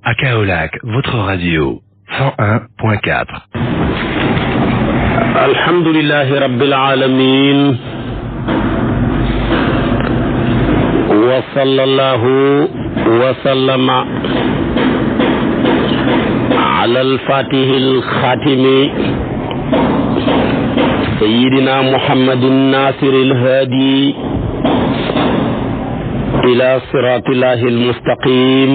À Kaolack, votre radio 101.4. Alhamdulillahi rabbil alamin wa sallallahu wa sallama ala al-fatihi al-khatimi sayyidina Muhammadin nasiril hadi ila siratillahi al-mustaqim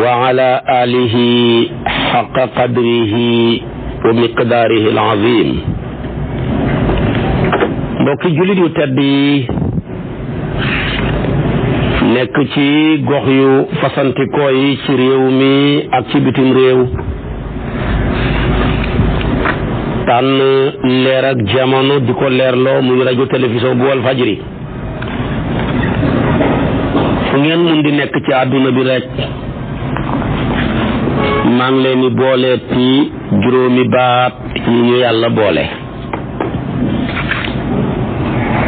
wa ala alihi haqqa qadrihi wa miqdaarihi al-azim. mbokki jullit yu tedd yi nekk ci gox yu fasantikoo yi ci réew mi ak ci bitim réew tànn leer ak jamono di ko leerloo muy rajo télévision bu Walfadjri fu ngeen mun di nekk ci àdduna bi rek maa ngi leen di boole ci juróomi baat yi ñu yàlla boole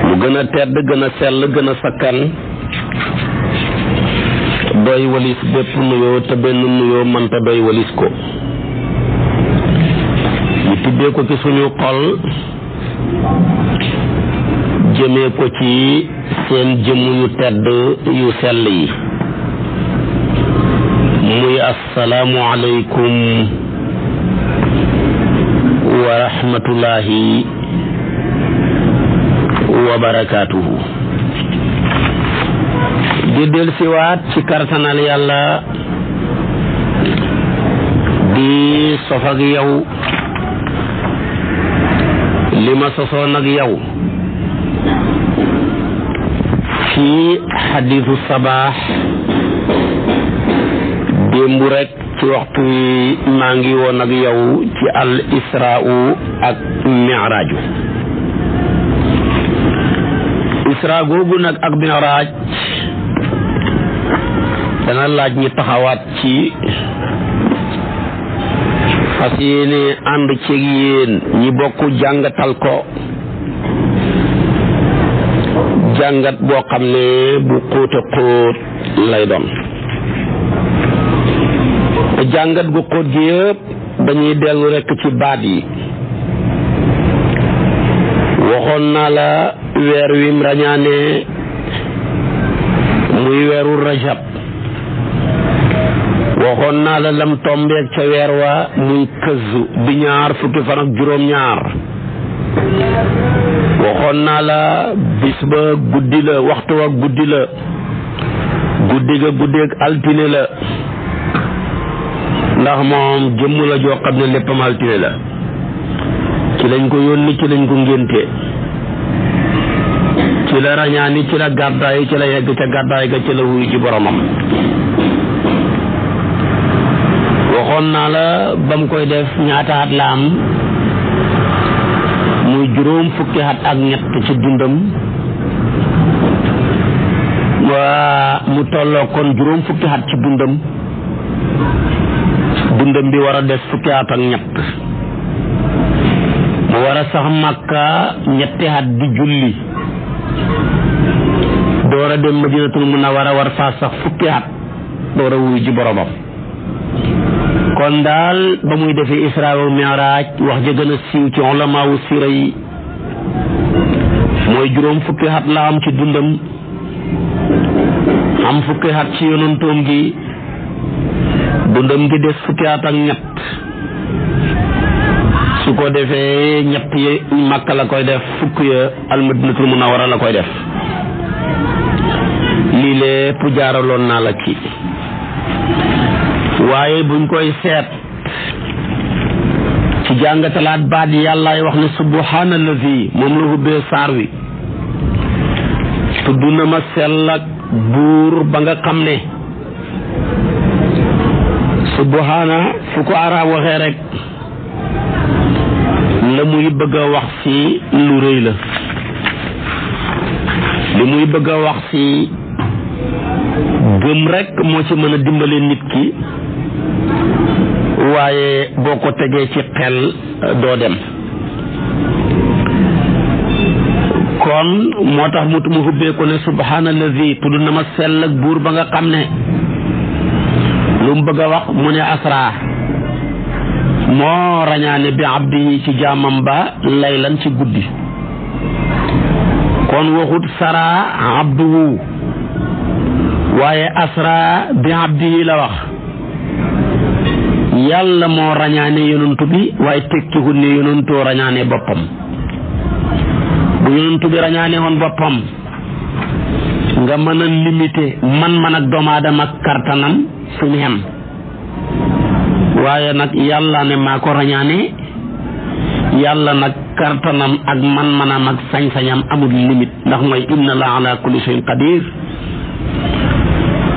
mu gën a tedd gën a sell gën a sakkan doy walis bépp nuyoo te benn nuyoo mënta doy walis ko ñu tibbee ko ci suñu xol jëmee ko ci seen jëmm yu tedd yu sell yi muy assalaamu aleykum wa rahmatullahi wa barakaatuhu. di del siwaat ci kartanal yàlla di sof ak yow li ma sosoon ak yow ci xadiisu sabaax démb rek ci waxtu wi maa ngi woon ak yow ci al israa'u ak mi'raaju. isra googu nag ak mi'raaj dana laaj ñi taxawaat ci fas yéene ànd ci yéen ñi bokk jàngatal ko jàngat boo xam ne bu xóota xóot lay doon. jàngat gu xóot gi yëpp dañuy dellu rekk ci baat yi. waxoon naa la weer wim rañaane muy weeru rajab waxoon naa la lam tombeek ca weer wa muy këzu di ñaar fukki fan ak juróom-ñaar waxoon naa la bis ba guddi la waxtu wa guddi la guddi ga guddeeg altine la ndax moom jëmm la joo xam ne léppam altine la ci lañ ko yónni ci lañ ko ngénte ci la rañaani ci la gàddaay ci la yegg ca gàddaay ga ci la wuyu ci boromam. waxoon naa la ba mu koy def ñaata at la am muy juróom fukki at ak ñett ci dundam waa mu tolloo kon juróom fukki at ci dundam bi war a des fukki at ak ñett mu war a sax Makka ñetti at di julli door a dem Madinatul Munawwara war faa sax fukki at door a wuyu ji boromam. kon daal ba muy defee Israa wa Mi'raaj wax ja gën a siiw ci ulamaawu siira yi mooy juróom fukki at la am ci dundam am fukki at ci yonantoom gi dundam gi des fukki at ak ñett su ko defee ñett yi Makka la koy def fukk ya al-Madinatul Munawwara la koy def. lii lépp jaaraloon naa la ci waaye buñ koy seet ci jàngatalaat baat yi yàllaay wax ne subhaanallazi moom la hubbee saar wi tudd na ma sell ak buur ba nga xam ne subhaana fu ko arab waxee rek la muy bëgg a wax ci lu rëy la li muy bëgg a wax ci gëm rek moo ci mën a dimbale nit ki waaye boo ko tegee ci xel doo dem. kon moo tax mu hubbee ko ne subhaanallazi tudd na ma sell ak buur ba nga xam ne lu mu bëgg a wax mu ne asra moo rañaane bi abdi ci jaamam ba laylan ci guddi kon waxut sara abduhu waaye asra bi abdi la wax yàlla moo rañaane yonantu bi waaye tekkiwut ne yonantoo rañaane boppam bu yonantu bi rañaane woon boppam nga mën a limité man ak doomu aadama ak kartanam suñu xem waaye nag yàlla ne maa ko rañaane yàlla nag kartanam ak man-manam ak sañ-sañam amul limite ndax mooy inna la ala kulli shay'in qadir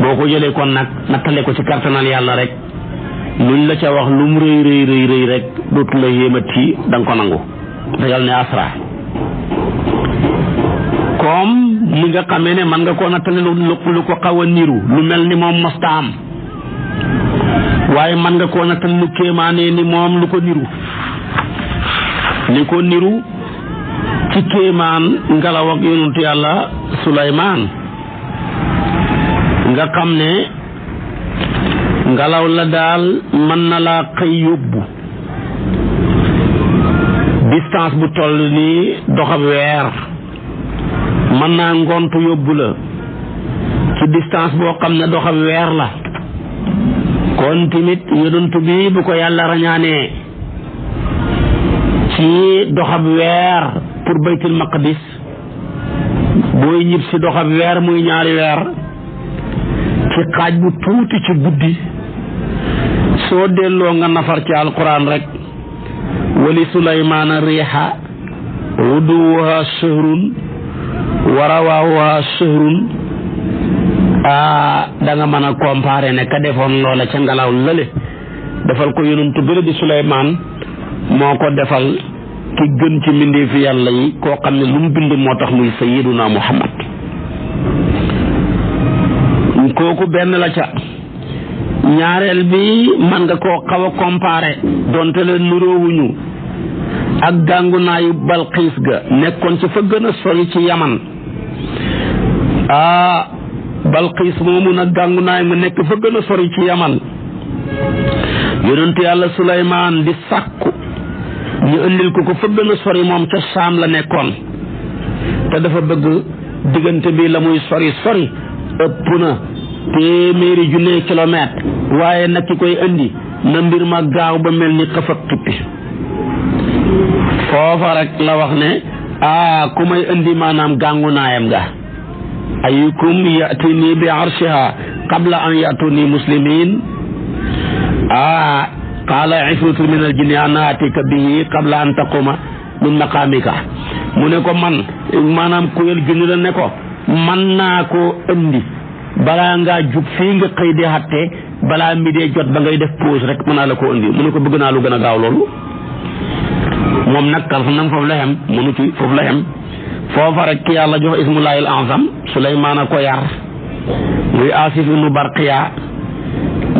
boo ko jëlee kon nag nattale ko ci kartanal yàlla rek luñ la ca wax lu mu rëy rek dootu la yéemati da nga ko nangu da yàlla ne asra comme li nga xamee ne man nga koo nattale lu ko xaw a niru lu mel ni moom mosta am waaye man nga koo nattale lu kéemaane ni moom lu ko niru li ko niru ci kéemaan ngelaw ak yonentu yàlla Suleymaan nga xam ne ngelaw la daal mën na laa xëy yóbbu distance bu toll nii doxab weer mën naa ngontu yóbbu la ci distance boo xam ne doxab weer la kon tamit yonentu bi bu ko yàlla rañaanee ci doxab weer pour baytul maqdis booy ñib si doxab weer muy ñaari weer ci xaaj bu tuuti ci guddi soo delloo nga nafar ci alquran rek wali sulaymaana riixa wuduwuha shahrun wa rawaawuha shahrun da nga mën a comparer ne ka defoon loola ca ngelaw lële defal ko yonentu bi di Suleymaan moo ko defal ki gën ci mbindeefi yàlla yi koo xam ne lu mu bind moo tax muy sayyiduna Muhammad kooku benn la ca ñaareel bi man nga koo xaw a comparer donte leen nuróowuñu ak gàngunaayu Balqiis ga nekkoon ci fa gën a sori ci Yaman Balqiis moomu nag gàngunaay mu nekk fa gën a sori ci Yaman yonentu yàlla Suleymaan di sàkku ñu indil ko fa gën a sori moom ca Saam la nekkoon te dafa bëgg diggante bi la muy sori ëpp na téeméeri junne kilomètre waaye nag ki koy indi na mbir ma gaaw ba mel ni xëf ak xippi foofa rek la wax ne ku may indi maanaam gàngunaayam ga ayukum yatini bi arshiha qabla an yatuni muslimin qaala ifritu min al jinni ana atika bihi qabla an taquma min maqamika mu ne ko man maanaam kuyel junni la ne ko man naa ko indi balaa ngaa jug fii nga xëy di xatte balaa mi dee jot ba ngay def pause rek mën naa la ko indi mu ne ko bëgg naa lu gën a gaaw loolu moom nag kartanam foofu la xem mënu ci foofu la xem foofa rek ki yàlla jox ismullahil azam Suleymaan a ko yar muy Asif ibnu Barqiya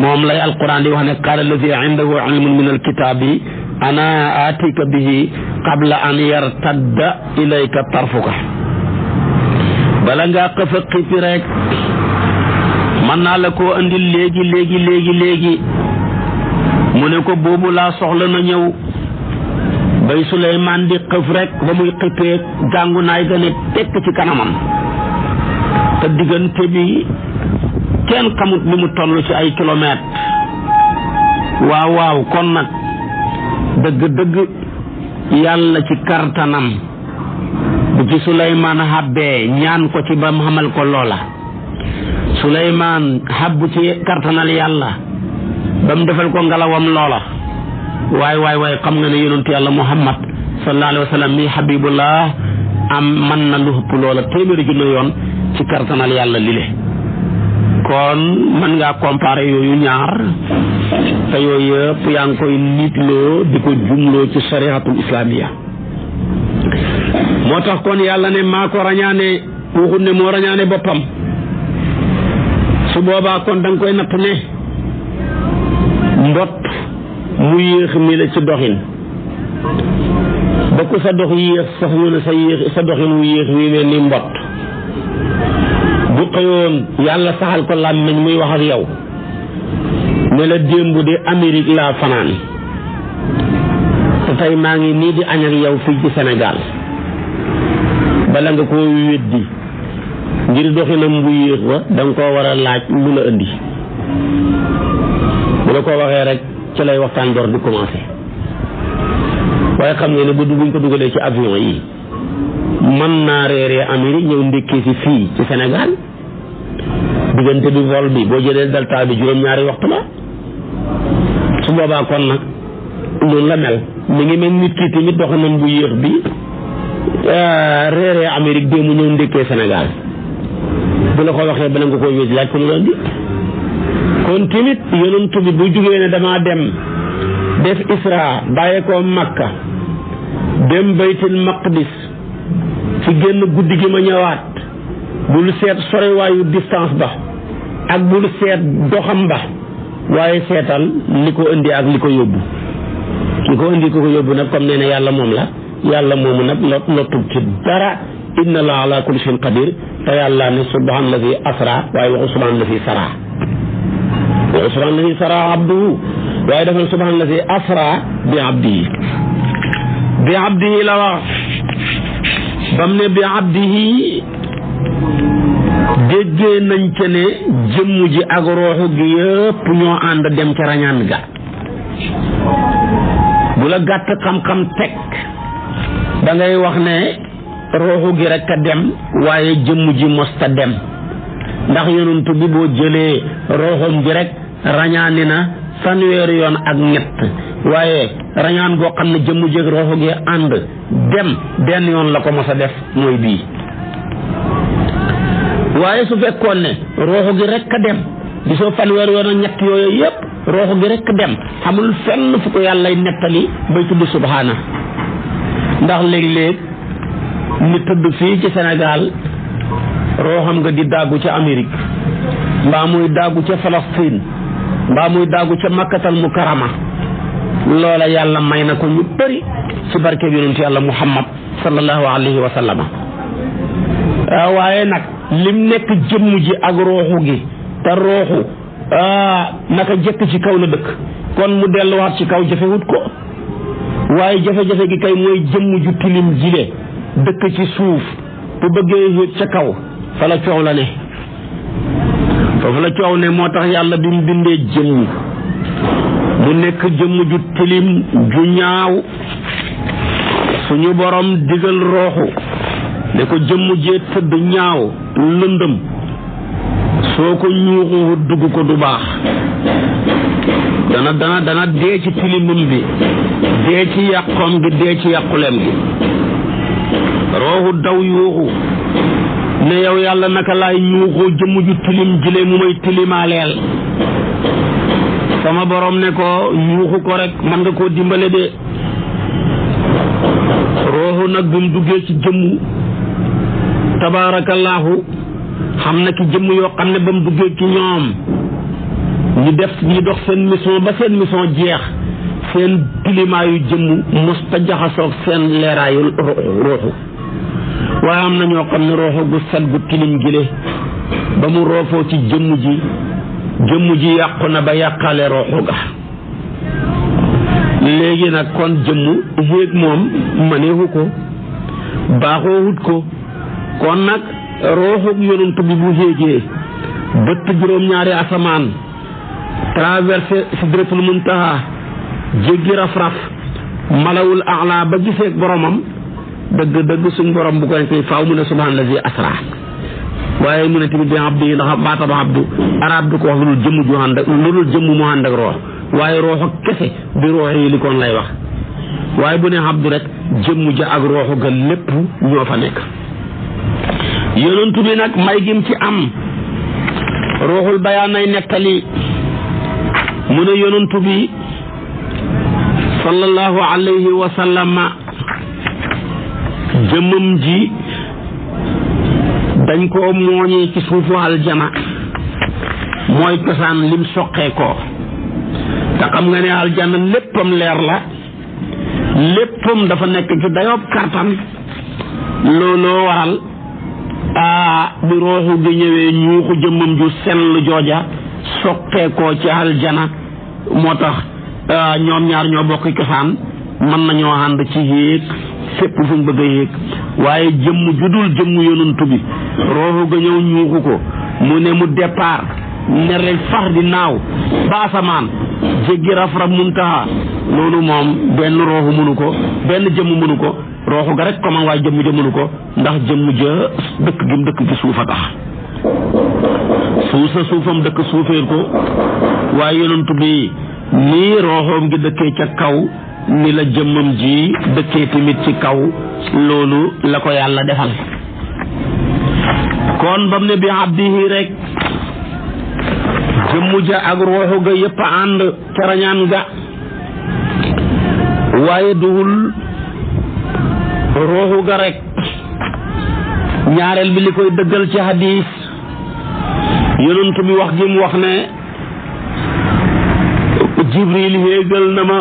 moom lay alquran di wax ne qaala allazi indahu ilmun min alkitaabi ana atika bihi qabla an yartadda ilayka tarfuka bala ngaa xëf a xippi rek mën naa la koo andil léegi mu ne ko boobu laa soxla na ñëw bay Suleymaan di xëf rek ba muy xippee gàngu naay ga ne tekk ci kanamam te diggante bi kenn xamut li mu toll ci ay kilomètres waaw kon nag dëgg yàlla ci kartanam bu ci Suleymaan xabbee ñaan ko ci ba mu xamal ko loola Suleymaan xabbu ci kartanal yàlla ba mu defal ko ngelawam loola waay xam nga ne yonentu yàlla Muhammad sallallahu alayhi wa sallam mi habibullah am man na lu ëpp loola téeméeri junne yoon ci kartanal yàlla lile kon mën ngaa comparer yooyu ñaar te yooyu yëpp yaa ngi koy niitloo di ko jumloo ci shariatul islamiya moo tax kon yàlla ne maa ko rañaane waxut ne moo rañaane boppam su boobaa kon da nga koy natt ne mbott mu yéex mi la ci doxin ba ku sa dox yéex sax ñu ne sa doxin wu yéex wi mel ni mbott bu xëyoon yàlla saxal ko làmmiñ muy wax ak yow ne la démb de Amérique laa fanaan te tey maa ngi nii di añ ak yow fii ci Sénégal bala nga koo weddi ngir doxinam bu yéex ba da nga koo war a laaj lu la indi bu la ko waxee rek ci lay waxtaan door di commencé waaye xam nga ne buñ ko dugalee ci avion yi mën naa reeree Amérique ñëw ndékkee si fii ci Sénégal diggante bi vol bi boo jëlee delta bi juróom-ñaari waxtu la su boobaa kon nag noonu la mel mi ngi mel nit ki tamit doxinam bu yéex bi reeree Amérique dee mu ñëw ndékkee Sénégal bu la ko waxee bala nga koy wési laaj ko mu la indi kon tamit yonent bi bu jugee ne damaa dem def Isra bàyyee ko Makka dem Baytul Maqdis ci génn guddi gi ma ñëwaat bul seet soriwaayu distance ba ak bul seet doxam ba waaye seetal li ko indi ak li ko yóbbu ki ko indi ko yóbbu nag comme nee na yàlla moom la yàlla moomu nag lottul ci dara inna allaha ala kulli shay'in qadir te yàlla ne subhanallazi asra waaye waxu subhanallazi sara waxu subhanallazi sara abduhu waaye dafa subhanallazi asra bi abdihi la wax bam ne bi abdihi déggee nañ ca ne jëmm ji ak rooxu gi yëpp ñoo ànd dem ca rañaan ga bu la gàtt xam-xam teg da ngay wax ne rooxu gi rek a dem waaye jëmm ji mosta dem ndax yonent bi boo jëlee rooxum gi rek rañaani na fanweeri yoon ak ñett waaye rañaan goo xam ne jëmm ji ak rooxu gi ànd dem benn yoon la ko mos a def mooy bii waaye su fekkoon ne rooxu gi rek a dem di soo fanweeri yoon ak ñett yooyu yëpp rooxu gi rek dem xamul fenn fu ko yàllay nettali bay tudd subhaana ndax léeg-léeg nit tëdd fii ci Sénégal rooxam nga di dàggu ca Amérique mbaa muy dàggu ca Palestine mbaa muy dàggu ca Makkatal Mukarrama loola yàlla may na ko ñu bëri ci barke bi yonent yàlla Muhammad sallallahu alayhi wa sallam waaye nag lim nekk jëmm ji ak rooxu gi te rooxu naka jëkk ci kaw la dëkk kon mu delluwaat ci kaw jafewut ko waaye jafe-jafe gi kay mooy jëmm ju tilim jile dëkk ci suuf bu bëggee yéeg ca kaw fa la coow la ne foofu la coow ne moo tax yàlla bi mu bindee jëmm mu nekk jëmm ju tilim ju ñaaw suñu borom digal rooxu ne ko jëmm jee tëdd ñaaw lëndëm soo ko ñuuxu dugg ko du baax dana dee ci tilimam bi dee ci yàqoom gi dee ci yàquleem gi rooxu daw yuuxu ne yow yàlla naka laay ñuuxoo jëmm ju tilim jile mu may tilimaaleel sama borom ne ko ñuuxu ko rek man nga koo dimbale de rooxu nag bi mu duggee ci jëmm tabaarakallaahu xam na ki jëmm yoo xam ne ba mu duggee ci ñoom ñu dox seen mission ba seen mission jeex seen tilimaayu jëmm musta jaxasoog seen leeraayu rooxu waaye am na ñoo xam ne rooxu gu set gu tilim gile ba mu roofoo ci jëmm ji yàqu na ba yàqale rooxu ga léegi nag kon jëmm yéeg moom maneewu ko baaxoo wut ko kon nag rooxu yonent bi bu yéegee bëtt juróom-ñaari asamaan traversé sidratul muntaha jéggi raf-raf malawul a'la ba giseeg boromam dëgg suñ borom bu ko nekk faaw mu ne subhaanallazi asra waaye mu ne tamit bi abdi ndax baataba abdu arab du ko wax lu dul jëmm mu ànd ak roox waaye roox ak kese bi roox yi li koon lay wax waaye bu ne abdu rek jëmm ja ak rooxu ga lépp ñoo fa nekk yonentu bi nag may gim ci am ruuxul bayaan ay nettali mu ne yonentu bi sallallahu alayhi wa sallama jëmmam ji dañ koo mooñee ci suufu aljana mooy cosaan lim soqee ko te xam nga ne aljana léppam leer la léppam dafa nekk ci dayoob kartan looloo waral bi rooxu gi ñëwee ñuuxu jëmmam ju sell jooja soqee ko ci aljana moo tax ñoom ñaar ñoo bokk cosaan mën nañoo ànd ci yéeg fépp fuñ bëgg a yéeg waaye jëmm judul jëmm yonantu bi rooxu ga ñëw ñuuxu ko mu ne mu départ ne rek fax di naaw ba asamaan jéggi rafra muntaha loolu moom benn rooxu mënu ko benn jëmm mënu ko rooxu ga rek comme waaye jëmm ja mënu ko ndax jëmm ja dëkk gi mu dëkk ci suufa tax suufam dëkk suufeel ko waaye yonantu bi nii rooxoom gi dëkkee ca kaw ni la jëmmam ji dëkkee tamit ci kaw loolu la ko yàlla defal kon bam ne bi abdihi rek jëmmu ja ak rooxu ga yëpp ànd ca rañaan ga waaye duhul rooxu ga rek ñaareel bi li koy dëggal ci hadis yonent bi wax gi mu wax ne jibril yéegal na ma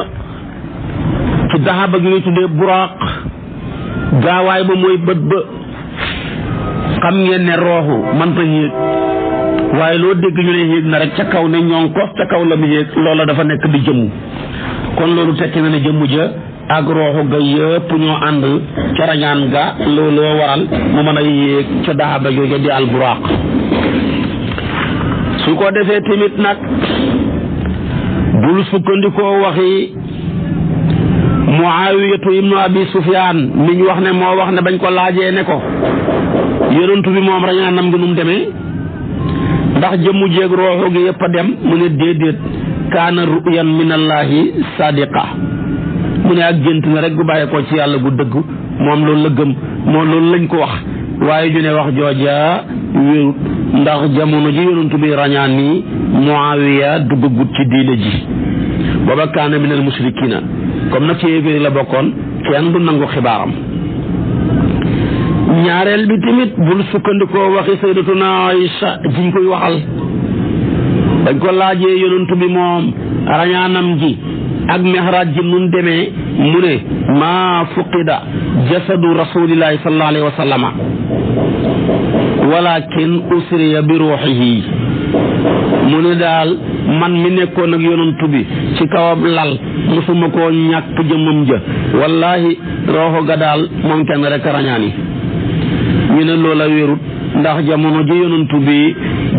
ci daxaba gi ñuy tuddee buraaq gaawaay ba mooy bët ba xam ngeen ne rooxu mënta yéeg waaye loo dégg ñu ne yéeg na rek ca kaw ne ñoŋ ko ca kaw la mu yéeg loola dafa nekk di jëmm kon loolu tekki na ne jëmm ja ak rooxu ga yëpp ñoo ànd ca rañaan ga looloo waral mu mën a yéeg ca daxaba jooja di al buraaq su ko defee tamit nag bul sukkandikoo waxi Muawiyatu ibnu Abi Sufyaan mi ñu wax ne moo wax ne bañ ko laajee ne ko yonentu bi moom rañaanam ngi nu mu demee ndax jëmmu jéeg rooxu gi yëpp a dem mu ne déedéet kaana ru'yan minallahi sadiqa mu ne ak gént na rek gu bàyyee ko ci yàlla gu dëgg moom loolu la gëm moom loolu lañ ko wax waaye ñu ne wax jooja wérut ndax jamono ji yonentu bi rañaan nii Muawiya duggagut ci diine ji booba kaana minal mushrikina comme nag ci yéeféeri la bokkoon kenn du nangu xibaaram ñaareel bi tamit bul sukkandikoo waxi sayyidatuna Aïcha jiñ koy waxal dañ ko laajee yonent bi moom rañaanam ji ak mihraj ji nun demee mu ne maa fuqida jasadu rasulillahi sallallahu alayhi wa sallama walakin usriya bi ruuxihi mu ne daal man mi nekkoon ak yonent bi ci kawam lal musuma koo ñàkk jëmmam ja wallahi rooxo ga daal moom kenn rek rañaani ñu ne loola wérut ndax jamono ji yonent bi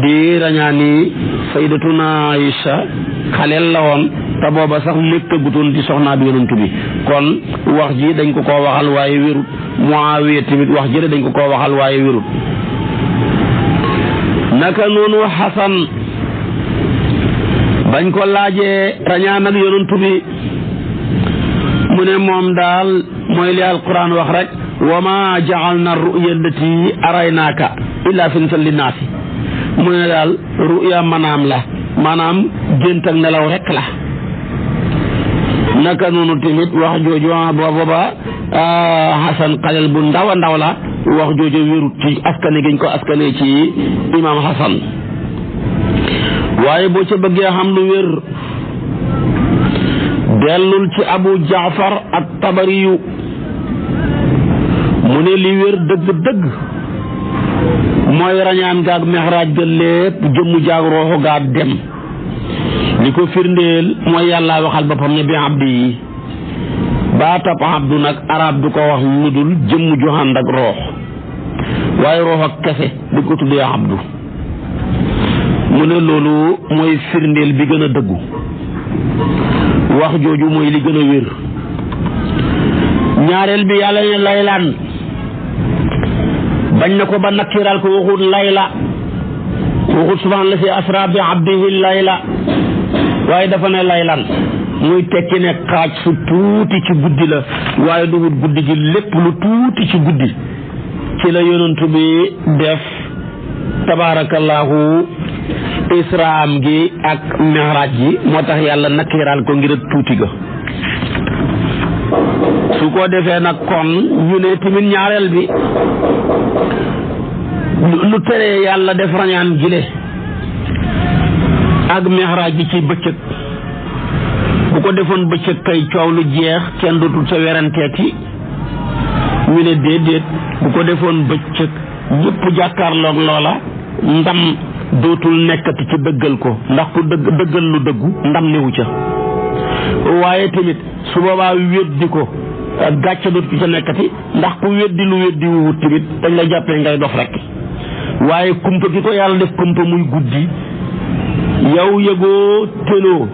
di rañaani sayyidatuna Aïcha xaleel la woon te booba sax nekkagutoon di soxnaa bi yonent bi kon wax ji dañ ko koo waxal waaye wérut Muawiya tamit wax ji dañ ko koo waxal waaye wérut naka noonu Xasan bañ ko laajee rañaan ak yonent bi mu ne moom daal mooy li alquran wax rek wa ma ja'alna ru'ya allati araynaaka illa fitnatan linnaasi mu ne daal ru'ya manaam la maanaam gént ak nelaw rek la naka noonu tamit wax jooju booba Xasan xaleel bu ndaw a ndaw la wax jooju wérut ci askane giñ ko askane ci imam Xasan waaye boo ca bëggee xam lu wér dellul ci Abu Jaafar at-Tabariyu mu ne li wér dëgg-dëgg mooy rañaan gaag mexraaj ga lépp jëmmu jaag rooxu gaa dem li ko firndeel mooy yàlla waxal boppam ne bi abdi yi baatab abdu nag arab du ko wax lu dul jëmm ju ànd ak roox waaye roox ak kese di ko tuddee abdu mu ne loolu mooy firndeel bi gën a dëggu wax jooju mooy li gën a wér ñaareel bi yàlla ne laylaan bañ na ko ba nakkiral ko waxut layla waxut subhaana si asra bi abdihi layla waaye dafa ne laylan muy tekki ne xaaj su tuuti ci guddi la waaye duhut guddi gi lépp lu tuuti ci guddi ci la yonent bi def tabaarakallaahu israam gi ak mi'raaj gi moo tax yàlla nakkiral ko ngir tuuti ga su ko defee nag kon ñu ne tamit ñaareel bi lu teree yàlla def rañaan gile ak mi'raaj gi ci bëccëg bu ko defoon bëccëg kay coow lu jeex kenn dootul sa weranteeti ñu ne déedéet bu ko defoon bëccëg ñëpp jàkkaarloog loola ndam dootul nekkati ci dëggal ko ndax ku dëggal lu dëggu ndam newu ca waaye tamit su boobaa weddi ko gàcce dootu ca nekkati ndax ku weddi lu weddi wuwut tamit dañ la jàppee ngay dof rek waaye kumpa gi ko yàlla def kumpa muy guddi yow yëgoo tenoo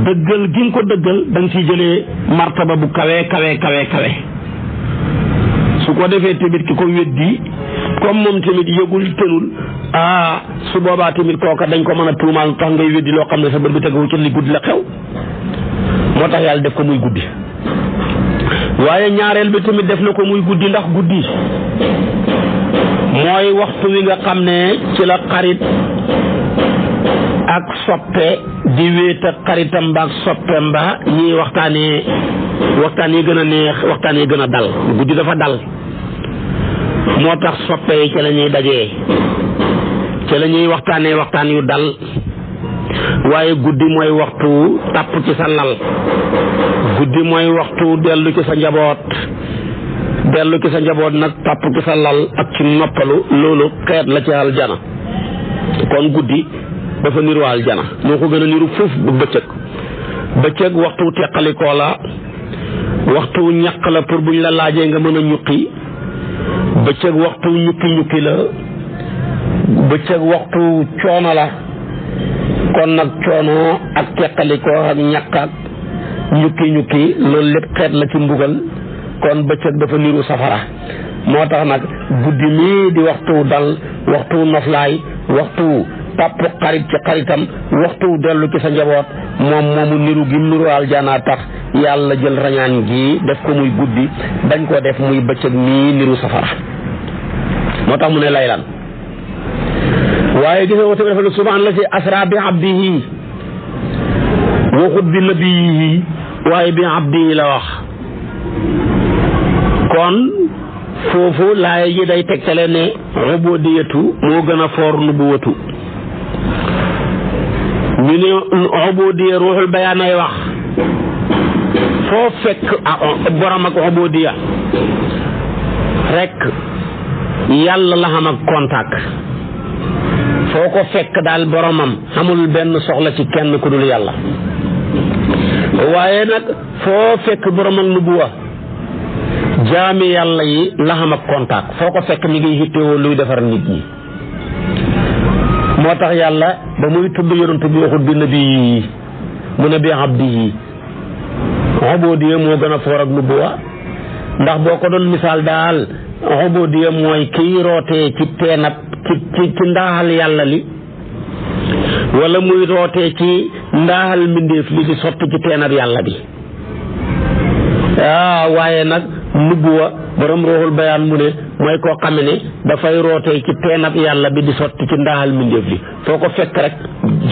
dëggal gi nga ko dëggal da nga ciy jëlee martaba bu kawe su ko defee tamit ki ko weddi comme moom tamit yëgul tenul su boobaa tamit kooka dañ ko mën a tuumaal tax ngay weddi loo xam ne sa bët bi tegawu ci li guddi la xew moo tax yàlla def ko muy guddi waaye ñaareel bi tamit def na ko muy guddi ndax guddi mooy waxtu wi nga xam ne ci la xarit ak soppe di wéet ak xaritam ba ak soppeem ba ñiy waxtaan yi gën a neex waxtaan yi gën a dal guddi dafa dal moo tax soppe yi ci la ñuy dajee ci la ñuy waxtaan yu dal waaye guddi mooy waxtu tàpp ci sa lal guddi mooy waxtu dellu ci sa njaboot nag tàpp ci sa lal ak ci noppalu loolu xeet la ci aljana kon guddi dafa niru aljana moo ko gën a niru foofu bu bëccëg waxtu teqalikoo la waxtu ñaq la pour buñ la laajee nga mën a ñuqi bëccëg waxtu ñukki la bëccëg waxtu coono la kon nag coono ak teqalikoo ak ñaq ak ñukki loolu lépp xeet la ci mbugal kon bëccëg dafa niru safara moo tax nag guddi mii di waxtu dal waxtu noflaay waxtu tàpp xarit ci xaritam waxtu dellu ci sa njaboot moomu niru gi niru aljana tax yàlla jël rañaan gi def ko muy guddi dañ ko def muy bëccëg mii niru safara moo tax mu ne laylan waaye gis nga wata bi dafa ne subhaan la si asra bi abdihi waxut bi nabiyihi waaye bi abdihi la wax kon foofu laay ji day tegtale ne ubudiyatu moo gën a foor nubuwatu ñu ne ubudiya ruuxul bayaan ay wax foo fekk borom ak ubudiya rek yàlla la xam ak contact foo ko fekk daal boromam xamul benn soxla ci kenn ku dul yàlla waaye nag foo fekk borom ak nubuwa jaami yàlla yi la xam ak contact foo ko fekk mi ngi hittewoo luy defar nit ñi moo tax yàlla ba muy tudd yonent bi waxut bi nabi yi mu ne bi abdi yi ubudiya moo gën a foor ak nubuwa ndax boo ko doon misaal daal ubudiya mooy kiy rootee ci teenab ci ndaaxal yàlla li wala muy rootee ci ndaaxal mbindeef li di sotti ci teenab yàlla bi waaye nag nubuwa borom ruuxul bayaan mu ne mooy koo xam ne dafay rootee ci teenab yàlla bi di sotti ci ndaaxal mbindeef li foo ko fekk rek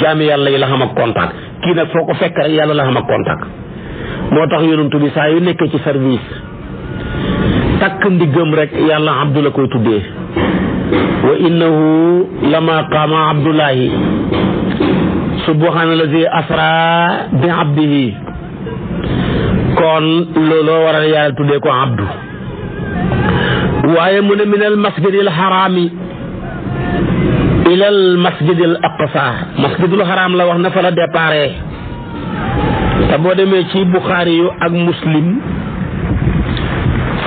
jaami yàlla yi la xam ak contact kii nag foo ko fekk rek yàlla la xam ak contact moo tax yonentu bi saa yu nekkee ci service takk ndiggam rek yàlla abdu la koy tuddee wa innahu lama qaama abdullahi subhaana allazi asra bi abdihi kon looloo waral yàlla tuddee ko abdu waaye mu ne min al masjidil harami ila al masjidil aqsa masjidul haram la wax na fa la déparé te boo demee ci Buxaari yu ak Muslim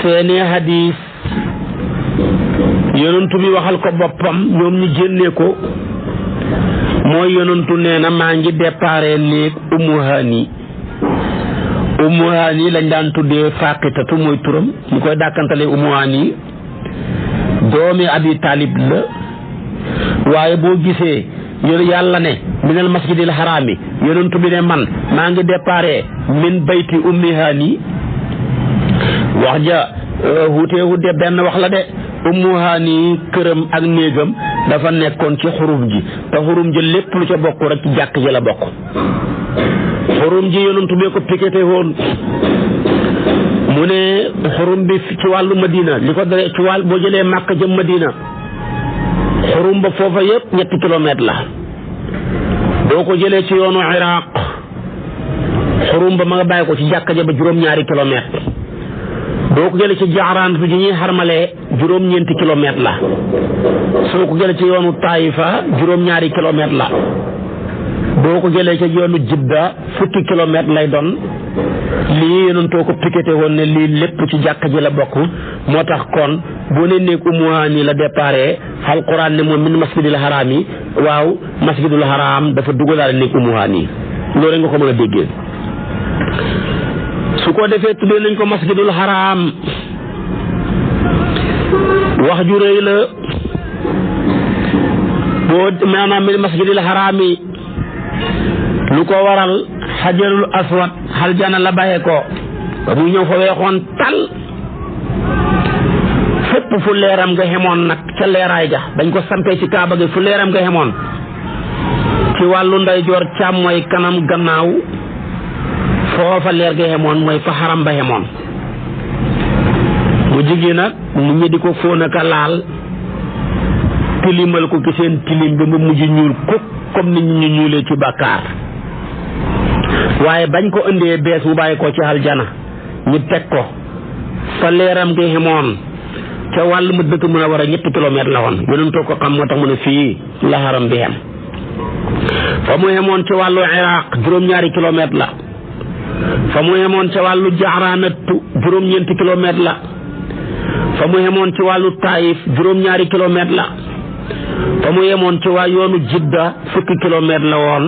seeni hadis yonentu bi waxal ko boppam ñoom ñu génnee ko mooy yonentu nee na maa ngi déparé néeg Ummu Haani lañ daan tuddee Faaqitatu mooy turam ñu koy dàkkantalee Ummu Haani doomi Abi Talib la waaye boo gisee yàlla ne minal masjidil harami yonentu bi ne man maa ngi déparé min bayti Ummi Haani wax ja wuute benn wax la de Ummu Haani këram ak néegam dafa nekkoon ci xurum ji te xurum ji lépp lu ca bokk rek ci jàkk ji la bokk xurum ji yonentu bee ko piqueté woon mu ne xurum bi ci wàllu Madina li ko dare ci wàll boo jëlee Màkka jëm Madina xurum ba foofa yëpp 3 kilomètres la boo ko jëlee ci yoonu Iraq xurum ba ma nga bàyyi ko ci jàkka ja ba 2 kilomètres boo ko jëlee ci jaaraan fi ñuy xarmalee juróom-ñeenti kilomètre la soo ko jëlee ci yoonu Taïfa juróom-ñaari kilomètre la boo ko jëlee ci yoonu Jidda fukki kilomètre lay doon lii yonentoo ko piqueté woon ne lii lépp ci jàkka ji la bokk moo tax kon boo ne néeg Ummu Haani la déparé alquran ne moom min masjidil haram yi waaw masjidul haram dafa dugalaale néeg Ummu Haani loolu nga ko mën a déggee su ko defee tuddee nañ ko masjidul haram wax ju rëy la boo maanaam min masjidil haram yi lu ko waral xajarul aswad aljana la bàyyee ko ba muy ñëw fa weexoon tal fépp fu leeram nga xemoon nag ca leeraay ga dañ ko sampee ci kaaba gi fu leeram nga xemoon ci wàllu ndeyjoor càmmooy kanam gannaaw foofa leer ga xemoon mooy fa xaram ba xemoon mu jigi nag mu ñi di ko fóon aka laal tilimal ko ci seen tilim bi mu mujj ñuul kuk comme nit ñi ñu ñuulee ci bàkkaar waaye bañ ko indee bees mu bàyyi ko ci aljana ñu teg ko fa leeram gi xemoon ca wàll ma dëkk mën a war a 7 kilomètres la woon yonentoo ko xam moo tax mu ne fii la xaram bi xem fa mu xemoon ca wàllu Iraq juróom-ñaari kilomètres la fa mu xemoon ca wàllu Jaxraanatu juróom-ñeenti kilomètres la fa mu xemoon ci wàllu Taïf juróom-ñaari kilomètres la fa mu yemoon ci waa yoonu Jidda fukki kilomètre la woon